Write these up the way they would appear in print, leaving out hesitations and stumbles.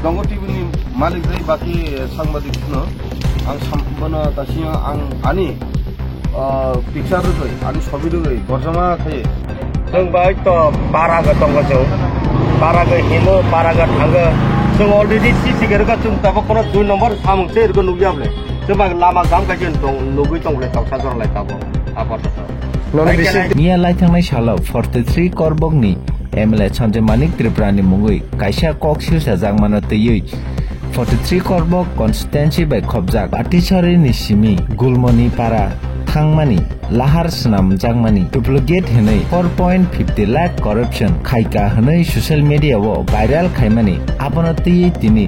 Dongo TV ni malik dari baki sangbadik no ang sambana tasinya ang ani picture roi ani sobi roi gorjama khai जों bye तो पारागा दंग जो पारागा हिनो पारागा थांगा जों already CC गेरगा जों दाबो कोन 2 number Samtse इरगो नुयाबले जों बा लामा जाम गाजन दं नुगै दंले दावसा जरलाय दाबो आबाद मिया लाई थांनाय सालाव 43 करबगनि एमएलए संजय मानिक त्रिपुरानि मुंगै कायसा कक्सिसा जांमानो तैयै 43 करबग कन्स्टिट्युएन्सि बाय खबजाक आटिसारि निसिमी गुलमनि पारा थांमानि लाहार सनाम जांमानि डुप्लिकेट हनै 4.50 लाख करप्शन खायका हनै सोशल मीडिया वो भाइरल खायमानि आपनति तिनि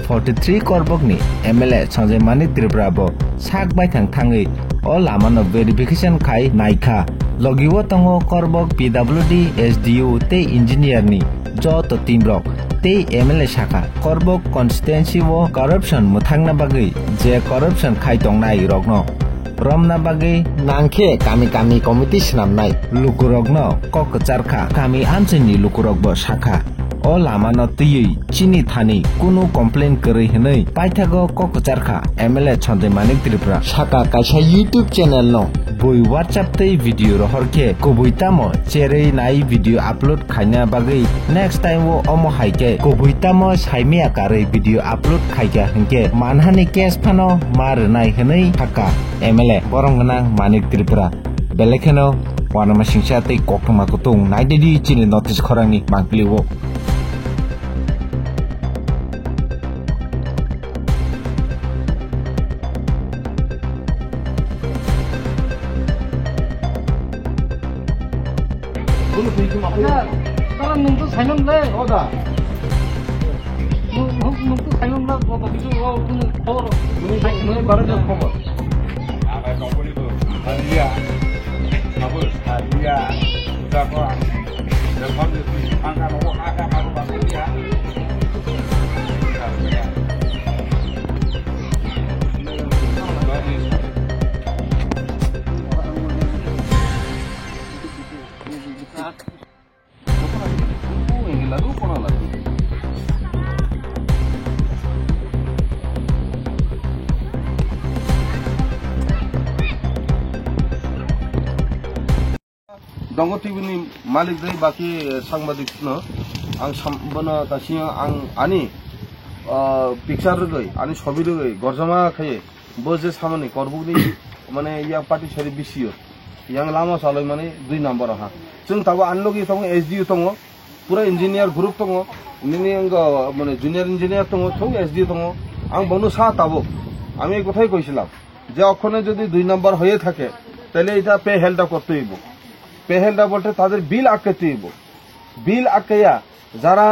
43 करबगनि एमएलए संजय मानिक त्रिपुरा बो साक बाय थांथाङै अ लामानो भेरिफिकेशन खाय नायखा लगिवो तंगो करबग पीडब्ल्यूडी एसडीओ ते इंजिनियर नि जत टीमरक ते एमएलए शाखा करबग कन्स्टिट्युएन्सि वो करप्शन मुथांना बागै जे करप्शन खाय दंनाय रगनो रमना बागै नांखे कामी कामी कमिटि सनामनाय लुकुरगनो ककचारखा कामी आनसनि लुकुरगबो शाखा अ लामानो तैयै चिनि थानि कुनु कमप्लेन करै हनै पाइथागो ककचारखा एमएलए संजय मानिक त्रिपुरा शाखा कायसा यूट्यूब चैनल नो बय व्हाट्सएप तै वीडियो रहरखे कबुइतामो चेरै नाय वीडियो अपलोड खायना बागै नेक्स्ट टाइम वो अमो हाइके कबुइतामो साइमिया कारै वीडियो अपलोड खायगा हंके मानहानि केस फानो मारनाय हनै थाका एमएलए बरंगना मानिक त्रिपुरा बेलेखेनो वानामा सिंसा तै कोकमाको तं नायदेदि चिनि notice खरांनि मांक्लिवो Sekarang nunggu sayang deh. Oh dah. Nunggu sayang dah. Bapak itu nunggu kor. Nunggu baru dah kor. Apa yang kau itu? Alia. Apa? Alia. Sudah kau. Lepas itu angkat orang angkat baru baru dia. Dongo TV ni malik dari baki sangbadik no ang sambana tasinya ang ani picture roi ani sobi roi gorjama khai boje samane korbugni mane ya party sari bisio yang lama saloi mane 2 number ha जों ताबो आनलोगि तंग SDO तंग पूरा engineer group तंग निनि अंग माने junior engineer तंग सब SDO तंग आं बनु सा ताबो আমি এই কথাই কইছিলাম যে ওখানে যদি 2 নাম্বার হয়ে থাকে তাহলে এটা পে হেলটা করতে হইব পে হেলটা বলতে তাদের বিল আটকাতে হইব বিল আটকায়া যারা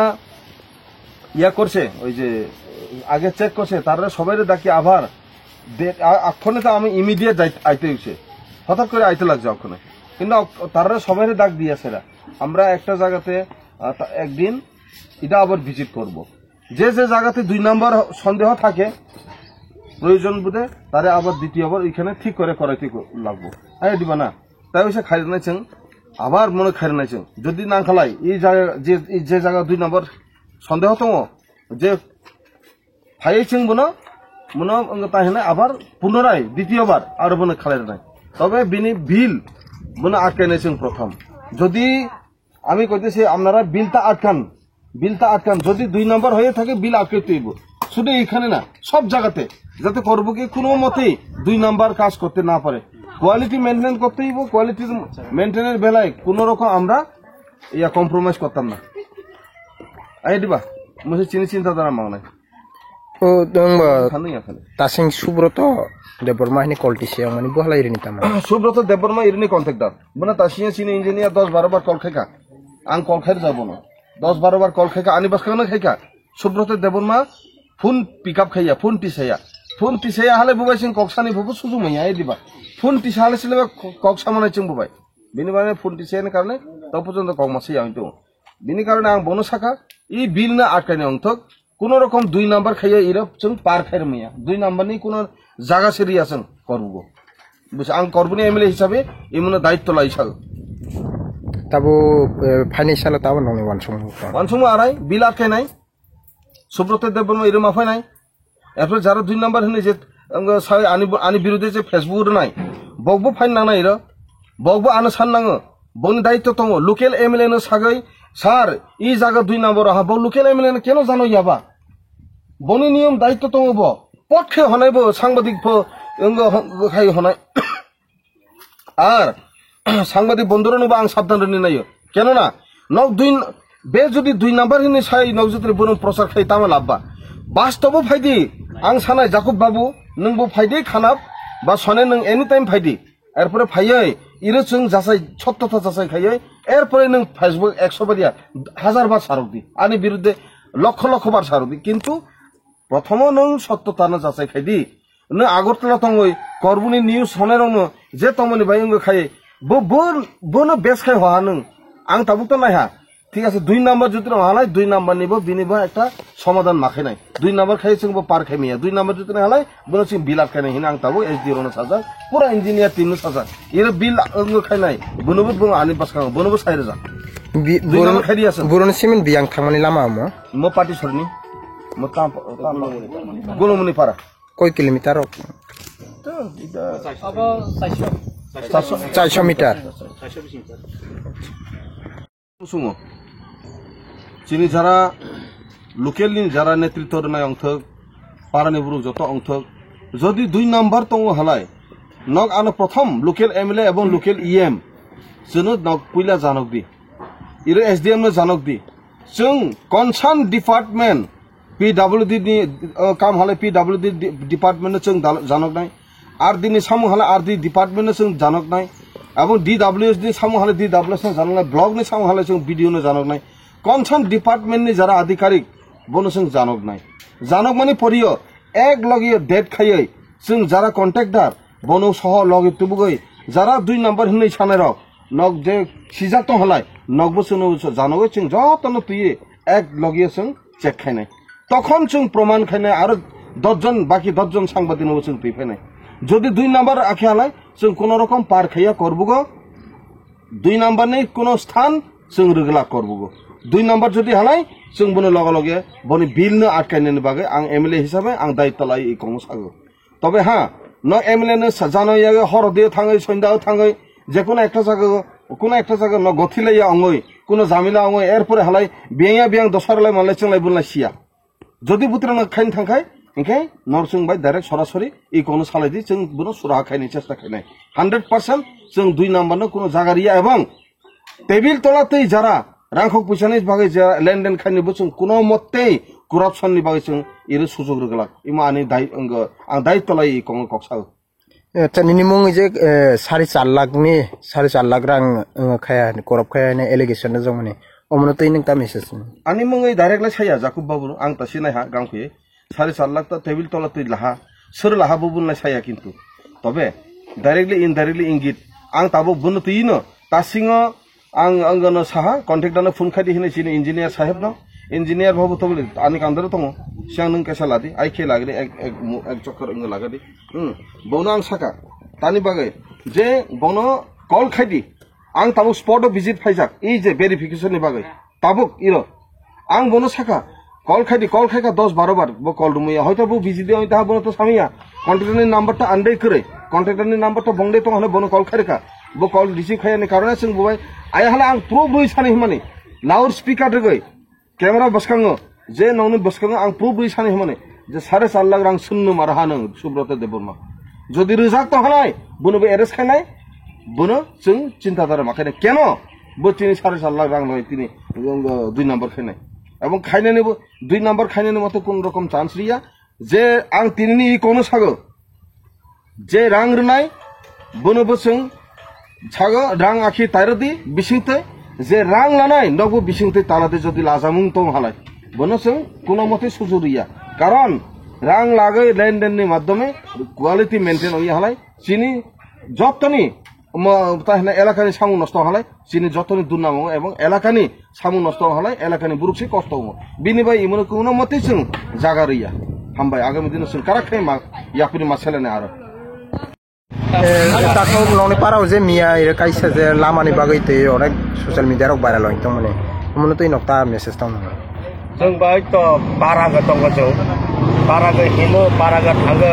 ইয়া করছে ওই যে আগে চেক করছে তারা সবাইরে ডাকি আবার ওখানে তো আমি ইমিডিয়েট আইতে হইছে হঠাৎ করে আইতে লাগছে ওখানে কিন্তু তারা সবাইরে ডাক দিয়েছে আমরা একটা জায়গাতে একদিন এটা আবার ভিজিট করব যে যে জায়গাতে 2 নাম্বার সন্দেহ থাকে প্রয়োজন বুঝে তারে আবার দ্বিতীয়বার এখানে ঠিক করে করাইতে লাগবো আই দিবা না তাই হইছে খাইর নাইছেন আবার মনে খাইর নাইছেন যদি না খালাই এই জায়গা যে জায়গা 2 নাম্বার সন্দেহ তো যে ফাইছেন বনা মনে তাহলে আবার পুনরায় দ্বিতীয়বার আর মনে খাইর নাই তবে বিনি বিল মনে আটকে নাইছেন প্রথম যদি আমি কইতেছি আপনারা বিলটা আটকান যদি 2 নাম্বার হয়ে থাকে বিল আটকাইতে হইব শুধু এখানে না সব জায়গাতে যাতে করব কি কোনো মতেই 2 নাম্বার কাজ করতে না পারে কোয়ালিটি মেইনটেইন করতে হইব কোয়ালিটি মেইনটেইনের বেলায় কোনো রকম আমরা ইয়া কম্প্রোমাইজ করতাম না আই দিবা মুছে চিন্তা ধারা মাংনা ও দংবা তাসিং সুব্রত দেববর্মা নি কলটিসিয়া মানে বহলা ইরিনি তামা সুব্রত দেববর্মা ইরিনি কন্ট্রাক্টর মানে তাসিয়া চিনি ইঞ্জিনিয়ার 10-12 বার কল খাইকা আং কল খাইর যাব না 10-12 বার কল খাইকা আনি বাস খানা খাইকা সুব্রত দেববর্মা ফোন পিকআপ খাইয়া ফোন টিসাইয়া হালে বুবাই সিং কক্সানি বুবু সুজু মাইয়া আই দিবা ফোন টিসা হালে ছিলে কক্সা মানাই চিং বুবাই বিনি মানে ফোন টিসাইয়ার কারণে তো পর্যন্ত কমাসি আমি তো বিনি কারণে আং বনো শাখা ই বিল না আটকানি অংথক কোন রকম 2 নাম্বার খাইয়া ইরব जों পার খাইর মাইয়া 2 নাম্বার নি কোন জায়গা সেরি আছেন করব বুঝ আং করবনি এমএলএ হিসাবে এমন দায়িত্ব লাইছাল তাবো ফাইনান্সিয়াল তাবো নং ওয়ানসুম আরাই বিল আটকাই নাই সুব্রত দেববর্মা এরম মাফাই নাই এরপর যারা 2 নাম্বার হনে যে আনি বিরুদ্ধে যে ফেসবুক নাই বকবো ফাইন না নাই বকবো আনো সান নাঙো বনি দায়িত্ব দङ লোকেল এমএলএ নো সাগৈ স্যার ই জায়গা 2 নাম্বার হা ব লোকেল এমএলএ কেন জানো ইয়াবা বনি নিয়ম দায়িত্ব দङ ব পক্ষে হনাইবো সাংবাদিক খাই হনাই আর সাংবাদিক বন্ধুরনবা আং সাবধান রনি নাইयो কেননা নক 2 বে যদি 2 নাম্বার হিনি সাই নকজুত্রে বন প্রচার খাই তামা লাভবা বাস্তব ফাইদি आं सानाय जाकुब बाबू नोंबो फायदे खानाब बा सने नों एनी टाइम फायदे एरपरे फायै इरो जों जासाय सत्यता जासाय खायै एरपरे नों फेसबुक 100 बारिया 1000 बार सारकदि आनि बिरुद्धे लक्ष लक्ष बार सारकदि किन्तु प्रथम नों सत्यता न जासाय खायदि नों आगरतला तंगै करबुनि निउज सनेरनो जे तमनि बाय अंग खायै बोनो बेस खाय हा नों आं ताबुक नायहा ঠিক আছে 2 নাম্বার যদি হালাই 2 নাম্বার নিব বিনিব একটা সমাধান মাখে নাই 2 নাম্বার খাই जोंबो পার খাইমিয়া 2 নাম্বার যদি হালাই বনো সিং বিল আটকাই নাই হিনা আং তাবো এসডি রনো সাজা পুরা ইঞ্জিনিয়ার 3 সাজা এর বিল अंग খাই নাই বনোবো বং আনি পাস খাও বনোবো সাইরে যা 2 নাম্বার খাই দিয়াছেন বুরন সিমেন্ট বিয়াং থাংমানি লামা মো পার্টি সরনি মো তাম গুলমুনি পারা কয় কিলোমিটার তো এটা আবা 400 মিটার সুমো চিনি যারা লোকেলনি যারা নেতৃত্ব নাই অংথক পারানি বুরু যত অংথক যদি 2 নাম্বার তং হালাই নক আনো প্রথম লোকেল এমএলএ এবং লোকেল ইএম জনো নক পুইলা জানক দি ইরে এসডিএম ন জানক দি जों কনসার্ন ডিপার্টমেন্ট পিডব্লিউডি नि কাম হালে পিডব্লিউডি ডিপার্টমেন্ট जों জানক নাই আর দিনি সামু হালে আর দি ডিপার্টমেন্ট जों জানক নাই এবং ডিডব্লিউএস नि সামু হালে ডিডব্লিউএস न জানক নাই ব্লক नि সামু হালে जों ভিডিও न জানক নাই কনসার্ন ডিপার্টমেন্ট नि যারা আধিকারিক বনো जों জানক নাই জানক মানে পরিয় এক লগিয়ে ডেট খাইयै जों যারা কন্ট্রাক্টর বনো সহ লগি তুবুগৈ যারা 2 নাম্বার হিनै সানে রক নক যে সিজাক তো হলাই নকবো শুনো জানগৈ जों যতন তুইয়ে এক লগিয়ে जों চেক খাই নাই তখন जों প্রমাণ খাই নাই আর 10 জন বাকি 10 জন সাংবাদিক নব जों তুই ফাই নাই যদি 2 নাম্বার আখে হালাই जों কোন রকম পার খাইয়া করবুগো 2 নাম্বার নেই কোন স্থান जों রেগুলা করবুগো 2 নাম্বার যদি হালাই जों বনে লগা লগে বনে বিল ন আটকাইনে বাগে আং এমএলএ হিসাবে আং দায়িত্ব লাই এই কম সাগো তবে হ্যাঁ ন এমএলএ ন জানো ইয়াগে হরদে থাঙ্গৈ সন্ধ্যাও থাঙ্গৈ যে কোনো একটা জায়গা ন গথিলাইয়া অঙ্গই কোন জামিলা অঙ্গই এরপরে হালাই বিয়া দশারলাই মালাই চেংলাই বুনলাই সিয়া যদি বুতরা ন খাইন থাঙ্গাই ইনকাই নরসিং বাই ডাইরেক্ট সরাসরি এই কোন সালাই দি जों বুনো সুরাহা খাইনি চেষ্টা খাইনাই 100% जों 2 নাম্বার ন কোন জাগারিয়া এবং টেবিল তলাতেই যারা রাংখক পয়সানি বাগে যা লেনদেন খাইনি বুঝুন কোন মতেই করাপশননি বাগে जों এর সুযোগ রগলা ইমা আনি আং দায়িত্ব লাই এই কোন কক্সা আচ্ছা নিনিমুং যে 4.5 লাখ রাং খায়া করপ খায়া নে এলিগেশন জং মানে অমন তৈ নং তা মেসেজ আনি মুঙै ডাইরেক্টলি সাইয়া জাকুব বাবু আং তা সিনাই হা গাंखुये 4.5 লাখ তা টেবিল তলা তৈ লাহা सोर लाहा बुबुन साया किन्तु तबे डाइरेक्टली इनडाइरेक्टली इंगित आं ताबो बुन तुइनो तासिङो आं अंगनो साहा कन्ट्रेक्टरनो फोन खादि हिने सिनि इंजिनियर साहेब न इंजिनियर बाबु तबले आनि कांदर तंगो सियां नों केसा लादि आइखे लागरे एक चक्कर अंग लागादि बोनो आं साका तानि बागै जे बोनो कल खादि आं ताबो स्पॉट विजिट फाइजाक ई जे वेरिफिकेशन नि बागै ताबुक इरो आं बोनो साका कल खाइका 10-12 बार बो कल रुमैया हयतो बो विजिट दि हयतो बोनो तो सामिया कन्ट्रेक्टरनि नाम्बारटा आन्दै करे कन्ट्रेक्टरनि नाम्बारटा बंदे तो हले बोनो कल खाइका बो कल रिसीव खायनि कारणे जों बुबाय आय हले आं प्रो बुइ सानि हिमानि लाउड स्पीकर रगै कैमरा बसकाङो जे नौनि बसकाङो आं प्रो बुइ सानि हिमानि जे 4.5 लाख रां सुन्नु मारहा नों सुब्रत देबबर्मा जदि रिजाक तो हलाय बोनो बे एरेस्ट खायनाय बोनो जों चिन्ताधारा माखायनाय केन बो तिनि 4.5 लाख रां लय तिनि 2 नाम्बार खायनाय এবং খাইনানি 2 নাম্বার খাইনানি মতো কোন রকম চান্স রিয়া যে আং তিননি কোন সাগো যে রাং রনাই বনো বসং ছাগো রাং আখি তাইরদি বিসিংতে যে রাং লানাই নগো বিসিংতে তালাতে যদি লাজামুং তো হালাই বনসং কোন মতে সুজুরিয়া কারণ রাং লাগে লেনদেননি মাধ্যমে কোয়ালিটি মেইনটেইন হই হালাই চিনি যতনি তাহলে এলাকানি সামু নষ্ট হলাই চিনি যতনি দুর্নাম এবং এলাকানি সামু নষ্ট হলাই এলাকানি বুরুকসি কষ্ট হবো বিনিবাই ইমন কোন মতে जों জাগা রইয়া হামবাই আগামী দিনে जों কারাখাই মা ইয়াপুরি মাছেলেনে আর তাকো লনে পারাও যে মিয়া এর কাইসা যে লামানি বাগাইতে অনেক সোশ্যাল মিডিয়ার ভাইরাল হইতো মানে মনে তো নকটা মেসেজ তাও না जों बाहाय तो बारागा दङ जों बारागा हेमो बारागा थाङो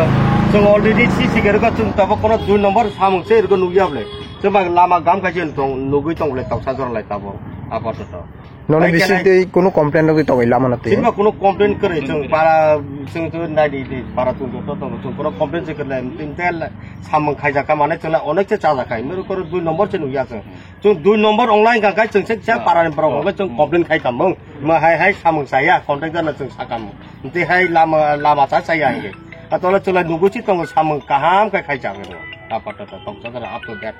जों अलरेडि सिसि गेरगा जों दाबो कोनो 2 नम्बर सामोंसे एरगो नुयाब्ले जों बा लामा गाम खायसे दं नुगै दंले दावसा जरलाय दाबो आपातत नन बिसिते कोनो कमप्लेन नगै तगै लामा नते सिमा कोनो कमप्लेन करे जों बारा जों तो नायदि बारा तुं तो दं जों कोनो कमप्लेन से करले तिनतेल सामों खायजाका माने जोंना अनेक से चाजाखाय मेरे को 2 नम्बर से नुया जों 2 नम्बर ऑनलाइन गाय जों से पारानि ब्रगो जों कमप्लेन खायखामों मा हाय सामों साया कन्टेक्ट जाना जों साकाम ते हाय लामा सा साया हे अतले चला नुगुची दं सामों काहाम खायजागो आपातत दावसा जरा आप तो दैट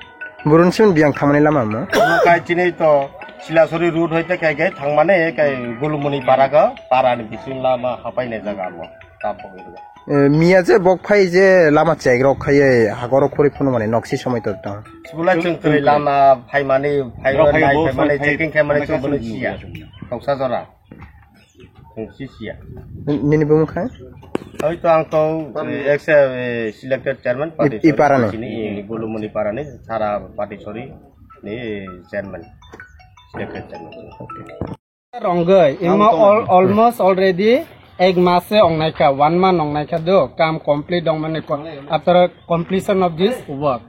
बुरुनसिम बियां थांनाय लामा म काय दिनै तो सिलासरी रूट होइते काय थांमाने काय गुलुमुनि बारागा पारानि बिसिं लामा हापायनाय जागा म तापगो मिया जे बक फाइ जे लामा चाइग्रक खाय हागर खरि फुनु माने नक्सि समय त ता स्कुला जों तरै लामा फाइमाने फाइमाने चेकिं खायमाने जों बनो सिया दावसा जरा जों सिया निनि बुंखा ओइ तो आं तो एक्स सिलेक्टेड चेयरमैन पार्टी इपाराने गुलुमुनि पारानि सारा पार्टी सरी नि chairman selected chairman Rongai, ima almost already 1 month onnaika 1 month onnaika do kam complete dong mane after completion of this work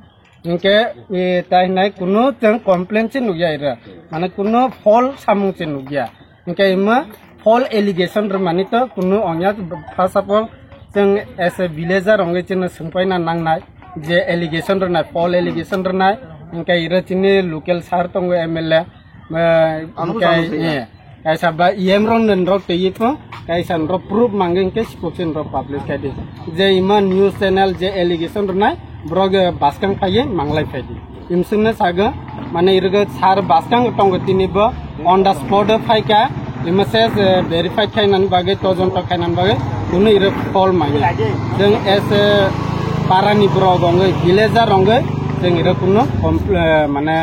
inke tai nai kuno teng complaint chin nugya ira mane kuno fall samung chin nugya inke ima fall allegation r mane to kuno onya first of all teng as a villager ongai chin sungpaina nangnai je allegation r nai fall allegation r nai inke ira chini local sar tong MLA kaisa ba yemron nen ro teyipo kaisa ro proof mangeng ke spoken ro publish kadi je ima news channel je allegation nai brog baskang phaye manglai phadi imsungna saga mane irga sar baskang tong tini ba on the spot phaika ima says verify khainan bage tojon to khainan bage kuno ira call mangi jeng as parani brog ongai villager ongai jeng ira kuno mane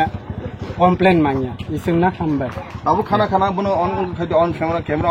complain mangya isungna hambai abu khana bono on camera